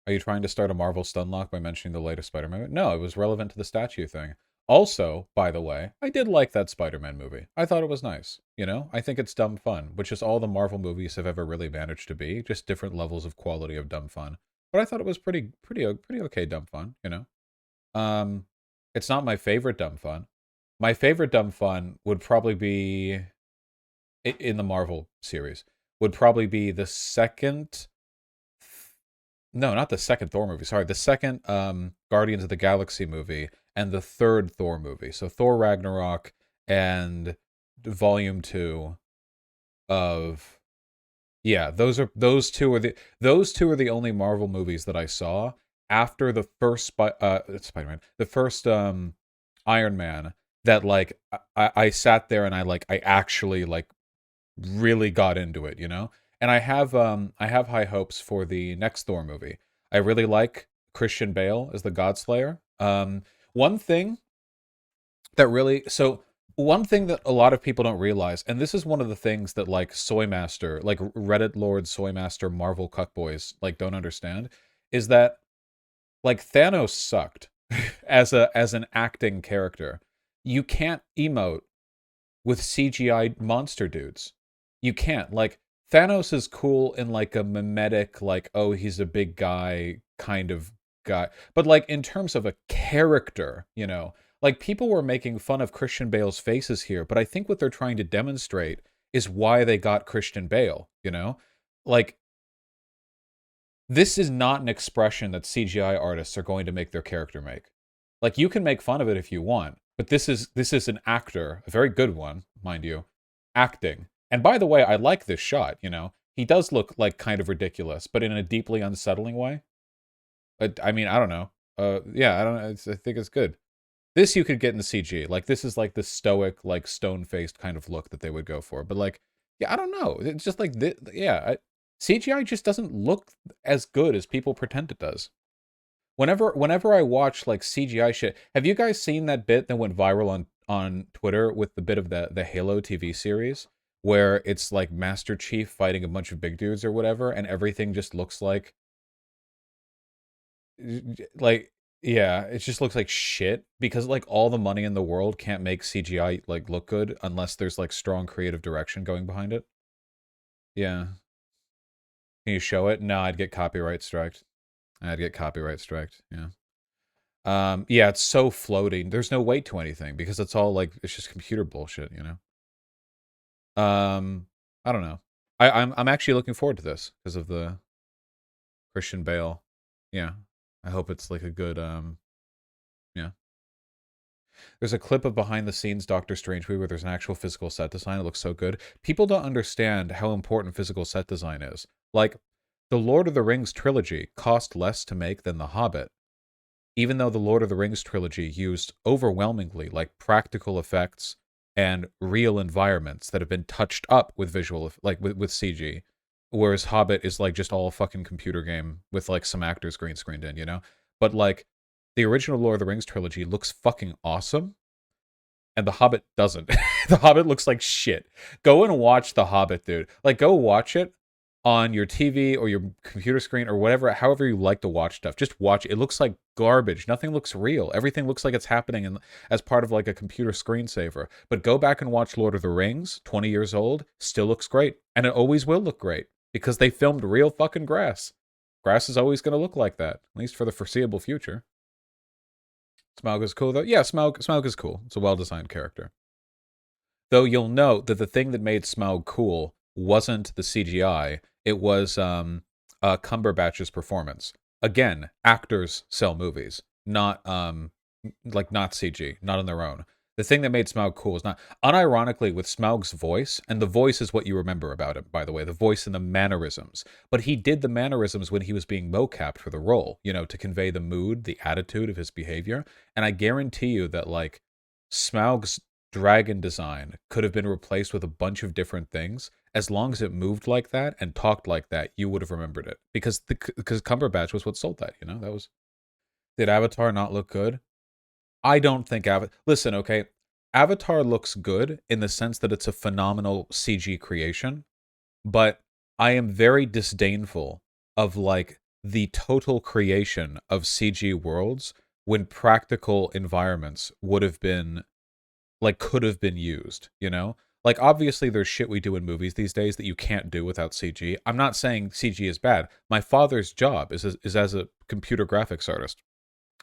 Are you trying to start a Marvel Stunlock by mentioning the latest Spider-Man movie? No, it was relevant to the statue thing. Also, by the way, I did like that Spider-Man movie. I thought it was nice. You know, I think it's dumb fun, which is all the Marvel movies have ever really managed to be, just different levels of quality of dumb fun. But I thought it was pretty okay dumb fun, you know? Um, it's not my favorite dumb fun. My favorite dumb fun would probably be in the Marvel series, would probably be the second, no, not the second Thor movie. Sorry, the second Guardians of the Galaxy movie and the third Thor movie. So Thor Ragnarok and Volume 2 of, yeah, those two are the only Marvel movies that I saw after the first Spider-Man, the first Iron Man, that like I sat there and I actually like really got into it, you know? And I have high hopes for the next Thor movie. I really like Christian Bale as the Godslayer. One thing that really so one thing that a lot of people don't realize, and this is one of the things that like Soymaster, like Reddit Lord Soymaster Marvel Cuckboys like don't understand, is that like Thanos sucked as an acting character. You can't emote with CGI monster dudes. You can't. Like, Thanos is cool in like a mimetic, like, oh, he's a big guy kind of guy. But like in terms of a character, you know, like people were making fun of Christian Bale's faces here, but I think what they're trying to demonstrate is why they got Christian Bale, you know? Like, this is not an expression that CGI artists are going to make their character make. Like, you can make fun of it if you want, but this is an actor, a very good one, mind you, acting. And by the way, I like this shot, you know. He does look like kind of ridiculous, but in a deeply unsettling way. I mean, I don't know. Yeah, I don't know. I think it's good. This you could get in the CG. Like, this is like the stoic, like stone-faced kind of look that they would go for. But like, yeah, I don't know. It's just like this, yeah, CGI just doesn't look as good as people pretend it does. Whenever I watch like CGI shit, have you guys seen that bit that went viral on Twitter with the bit of the Halo TV series where it's like Master Chief fighting a bunch of big dudes or whatever, and everything just looks like yeah, it just looks like shit because like all the money in the world can't make CGI like look good unless there's like strong creative direction going behind it. Yeah. Can you show it? No, I'd get copyright striked. I'd get copyright striked. Yeah. Yeah, it's so floating. There's no weight to anything because it's all like it's just computer bullshit, you know. I don't know. I'm actually looking forward to this because of the Christian Bale. Yeah, I hope it's like a good yeah. There's a clip of behind the scenes Doctor Strange movie where there's an actual physical set design. It looks so good. People don't understand how important physical set design is. Like the Lord of the Rings trilogy cost less to make than The Hobbit, even though the Lord of the Rings trilogy used overwhelmingly like practical effects and real environments that have been touched up with like with CG, whereas Hobbit is like just all fucking computer game with like some actors green screened in, you know? But like the original Lord of the Rings trilogy looks fucking awesome and The Hobbit doesn't. The Hobbit looks like shit. Go and watch The Hobbit, dude. Like, go watch it on your TV or your computer screen or whatever, however you like to watch stuff. Just watch it. It looks like garbage. Nothing looks real. Everything looks like it's happening as part of like a computer screensaver. But go back and watch Lord of the Rings, 20 years old, still looks great. And it always will look great because they filmed real fucking grass. Grass is always going to look like that, at least for the foreseeable future. Smaug is cool though. Yeah, Smaug is cool. It's a well-designed character. Though you'll note that the thing that made Smaug cool wasn't the CGI. It was Cumberbatch's performance. Again, actors sell movies, not not CG, not on their own. The thing that made Smaug cool is not unironically with Smaug's voice, and the voice is what you remember about him, by the way, the voice and the mannerisms. But he did the mannerisms when he was being mocapped for the role, you know, to convey the mood, the attitude of his behavior. And I guarantee you that like Smaug's dragon design could have been replaced with a bunch of different things. As long as it moved like that and talked like that, you would have remembered it because Cumberbatch was what sold that. You know, did Avatar not look good? I don't think Avatar. Listen, okay, Avatar looks good in the sense that it's a phenomenal CG creation, but I am very disdainful of like the total creation of CG worlds when practical environments would have been like could have been used, you know? Like obviously there's shit we do in movies these days that you can't do without CG. I'm not saying CG is bad. My father's job is as a computer graphics artist.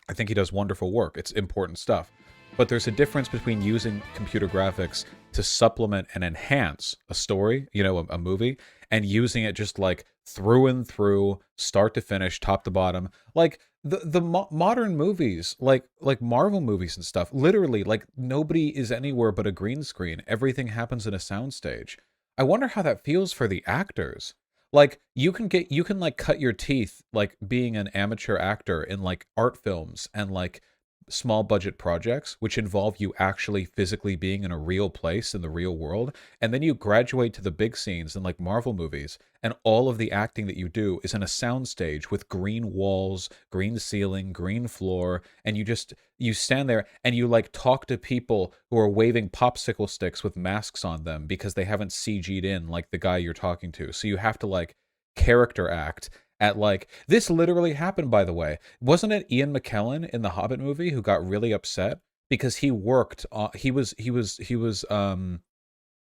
I think he does wonderful work. It's important stuff. But there's a difference between using computer graphics to supplement and enhance a story, you know, a movie, and using it just like through and through, start to finish, top to bottom. Like the modern movies, like Marvel movies and stuff, literally like nobody is anywhere but a green screen. Everything happens in a soundstage. I wonder how that feels for the actors. Like you can like cut your teeth like being an amateur actor in like art films and like small budget projects which involve you actually physically being in a real place in the real world, and then you graduate to the big scenes in like Marvel movies and all of the acting that you do is in a soundstage with green walls, green ceiling, green floor, and you stand there and you like talk to people who are waving popsicle sticks with masks on them because they haven't CG'd in like the guy you're talking to, so you have to like character act at like this literally happened, by the way. Wasn't it Ian McKellen in the Hobbit movie who got really upset because he worked on he was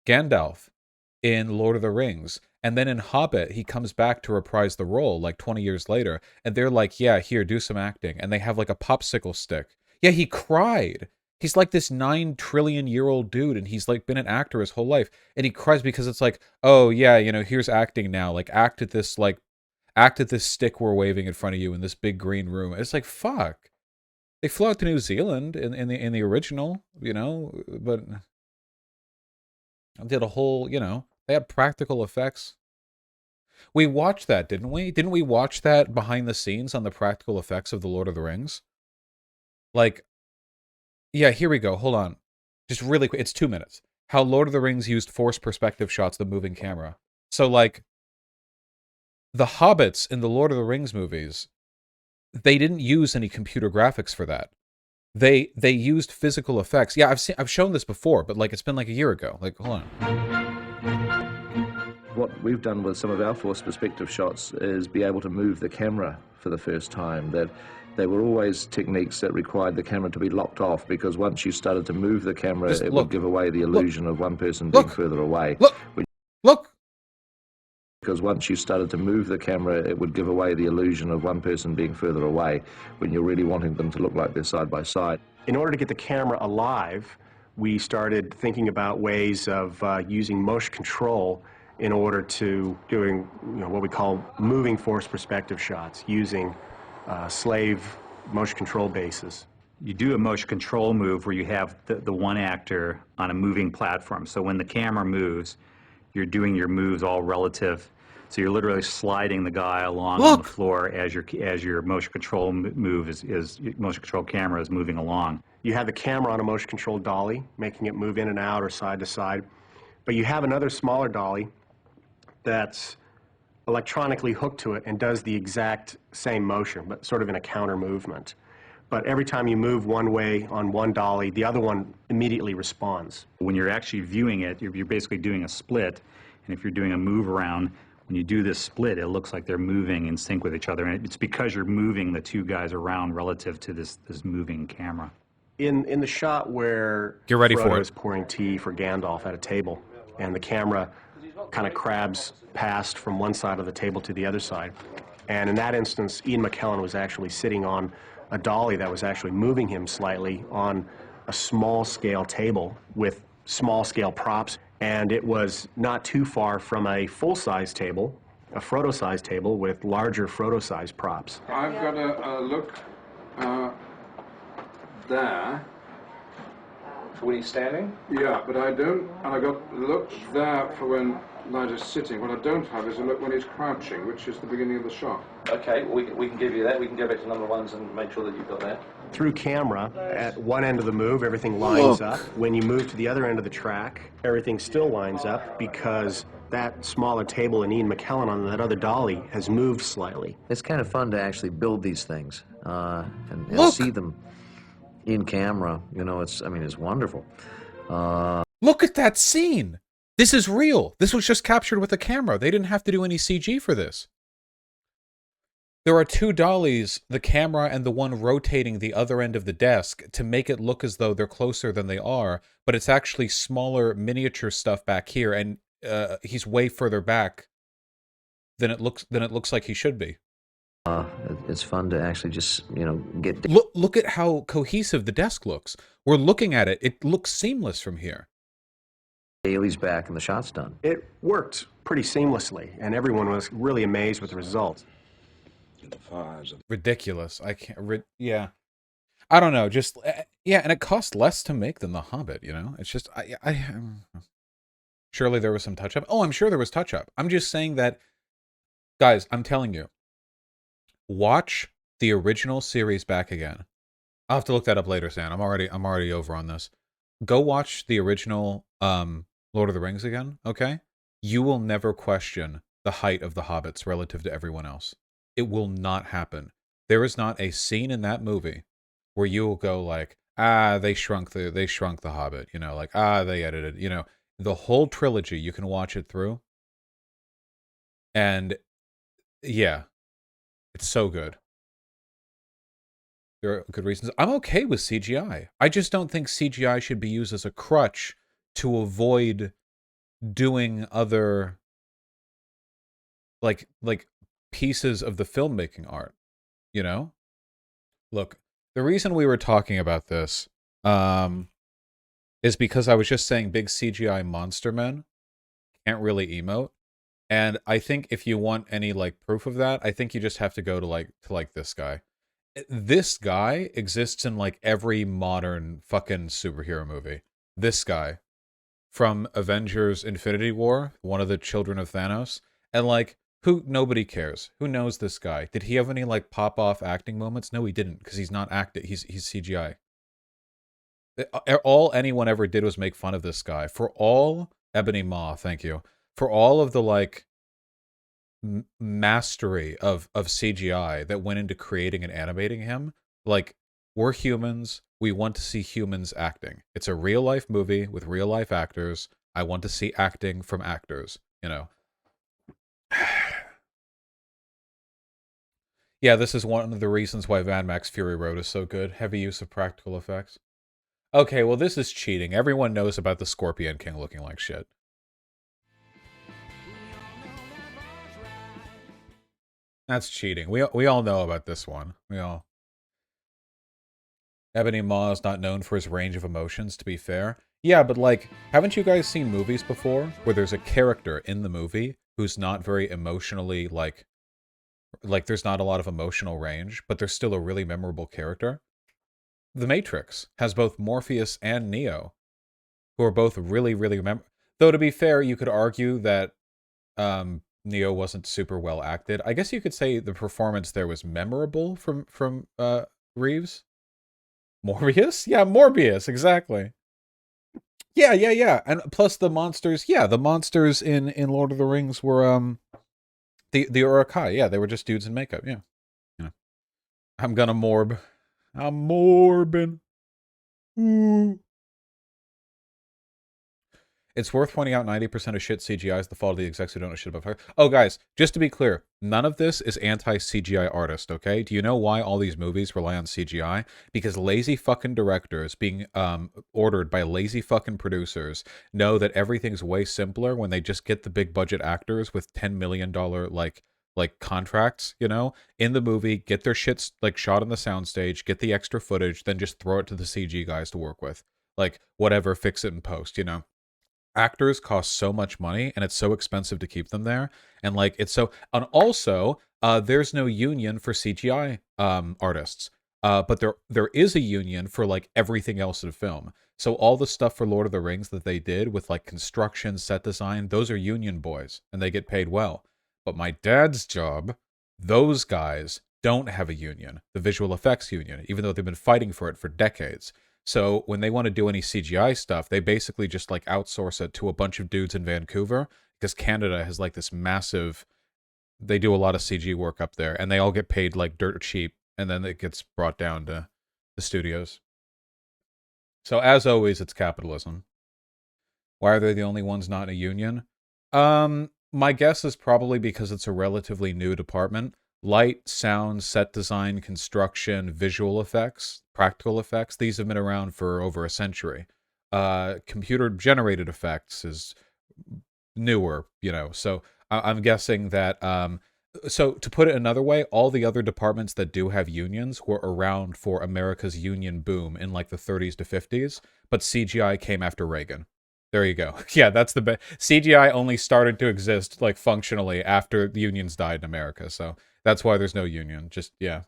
Gandalf in Lord of the Rings, and then in Hobbit he comes back to reprise the role like 20 years later, and they're like, yeah, here, do some acting, and they have like a popsicle stick. Yeah, he cried. He's like this 9 trillion-year-old dude, and he's like been an actor his whole life, and he cries because it's like, oh yeah, you know, here's acting now, like act at this stick we're waving in front of you in this big green room. It's like, fuck. They flew out to New Zealand in the original, you know, but did a whole, you know, they had practical effects. We watched that, didn't we? Didn't we watch that behind the scenes on the practical effects of The Lord of the Rings? Like, yeah, here we go. Hold on. Just really quick. It's 2 minutes. How Lord of the Rings used forced perspective shots of the moving camera. So, like, the hobbits in the Lord of the Rings movies, they didn't use any computer graphics for that. They used physical effects. Yeah, I've shown this before, but like it's been like a year ago. Like, hold on. What we've done with some of our forced perspective shots is be able to move the camera for the first time. That they were always techniques that required the camera to be locked off, because once you started to move the camera, it would give away the illusion of one person being further away. Look! Because once you started to move the camera, it would give away the illusion of one person being further away when you're really wanting them to look like they're side by side. In order to get the camera alive, we started thinking about ways of using motion control in order to doing what we call moving force perspective shots, using slave motion control bases. You do a motion control move where you have the one actor on a moving platform. So when the camera moves, you're doing your moves all relative. So you're literally sliding the guy along on the floor as your motion control move motion control camera is moving along. You have the camera on a motion control dolly, making it move in and out or side to side. But you have another smaller dolly that's electronically hooked to it and does the exact same motion, but sort of in a counter movement. But every time you move one way on one dolly, the other one immediately responds. When you're actually viewing it, you're basically doing a split. And if you're doing a move around, when you do this split, it looks like they're moving in sync with each other. And it's because you're moving the two guys around relative to this moving camera. In the shot where Get ready Frodo for it. is pouring tea for Gandalf at a table, and the camera kind of crabs past from one side of the table to the other side. And in that instance, Ian McKellen was actually sitting on a dolly that was actually moving him slightly on a small-scale table with small-scale props, and it was not too far from a full-size table, a Frodo-sized table with larger Frodo-sized props. I've got a look there. When he's standing? Yeah, but I don't, and I got a look there for when Nigel's sitting. What I don't have is a look when he's crouching, which is the beginning of the shot. Okay, well, we can give you that. We can go back to number ones and make sure that you've got that. Through camera, at one end of the move, everything lines up. When you move to the other end of the track, everything still lines up because that smaller table and Ian McKellen on that other dolly has moved slightly. It's kind of fun to actually build these things and see them in camera. You know, it's wonderful. Look at that scene! This is real. This was just captured with a camera. They didn't have to do any CG for this. There are two dollies, the camera and the one rotating the other end of the desk, to make it look as though they're closer than they are, but it's actually smaller miniature stuff back here, and he's way further back than it looks like he should be. It's fun to actually just, get... Look at how cohesive the desk looks. We're looking at it. It looks seamless from here. Daly's back and the shot's done. It worked pretty seamlessly, and everyone was really amazed with the results. Ridiculous. I can't... yeah. I don't know. Just... yeah, and it cost less to make than The Hobbit, you know? It's just... surely there was some touch-up. Oh, I'm sure there was touch-up. I'm just saying that... Guys, I'm telling you. Watch the original series back again. I'll have to look that up later, Sam. I'm already over on this. Go watch the original Lord of the Rings again, okay? You will never question the height of the hobbits relative to everyone else. It will not happen. There is not a scene in that movie where you will go like, they shrunk the Hobbit, you know, like, they edited, you know. The whole trilogy, you can watch it through. And yeah, it's so good. There are good reasons. I'm okay with CGI. I just don't think CGI should be used as a crutch to avoid doing other like pieces of the filmmaking art, you know? Look, the reason we were talking about this is because I was just saying big CGI monster men can't really emote. And I think if you want any like proof of that, I think you just have to go to this guy. This guy exists in like every modern fucking superhero movie. This guy from Avengers Infinity War, one of the children of Thanos, and like nobody cares. Who knows this guy? Did he have any like pop off acting moments? No, he didn't, because he's not acting. He's CGI. All anyone ever did was make fun of this guy. For all Ebony Maw, thank you. For all of the like mastery of CGI that went into creating and animating him, like, we're humans. We want to see humans acting. It's a real life movie with real life actors. I want to see acting from actors, you know. Yeah, this is one of the reasons why Mad Max Fury Road is so good. Heavy use of practical effects. Okay, well, this is cheating. Everyone knows about the Scorpion King looking like shit. That's cheating. We all know about this one. We all... Ebony Maw is not known for his range of emotions, to be fair. Yeah, but like, haven't you guys seen movies before where there's a character in the movie who's not very emotionally, like there's not a lot of emotional range, but there's still a really memorable character? The Matrix has both Morpheus and Neo, who are both really, really though, to be fair, you could argue that Neo wasn't super well acted. I guess you could say the performance there was memorable from Reeves. Morbius? Yeah, Morbius, exactly. Yeah. And plus the monsters, the monsters in Lord of the Rings were the Uruk-hai. Yeah, they were just dudes in makeup, yeah. You know. I'm gonna morb. I'm morbing. Ooh. It's worth pointing out 90% of shit CGI is the fault of the execs who don't know shit about fire. Oh, guys, just to be clear, none of this is anti-CGI artist, okay? Do you know why all these movies rely on CGI? Because lazy fucking directors being ordered by lazy fucking producers know that everything's way simpler when they just get the big budget actors with $10 million like contracts, you know, in the movie, get their shits like shot on the soundstage, get the extra footage, then just throw it to the CG guys to work with. Like, whatever, fix it in post, you know? Actors cost so much money, and it's so expensive to keep them there, and like it's so. And also, there's no union for CGI artists, but there is a union for like everything else in film. So all the stuff for Lord of the Rings that they did with like construction, set design, those are union boys, and they get paid well. But my dad's job, those guys don't have a union, the visual effects union, even though they've been fighting for it for decades. So when they want to do any CGI stuff, they basically just like outsource it to a bunch of dudes in Vancouver, because Canada has like this massive, they do a lot of CG work up there, and they all get paid like dirt cheap, and then it gets brought down to the studios. So as always, it's capitalism. Why are they the only ones not in a union? My guess is probably because it's a relatively new department. Light, sound, set design, construction, visual effects, practical effects, these have been around for over a century. Computer-generated effects is newer, so I'm guessing that, so to put it another way, all the other departments that do have unions were around for America's union boom in like the 30s to 50s, but CGI came after Reagan. There you go. Yeah, that's the best. CGI only started to exist like functionally after the unions died in America, so that's why there's no union. Just, yeah,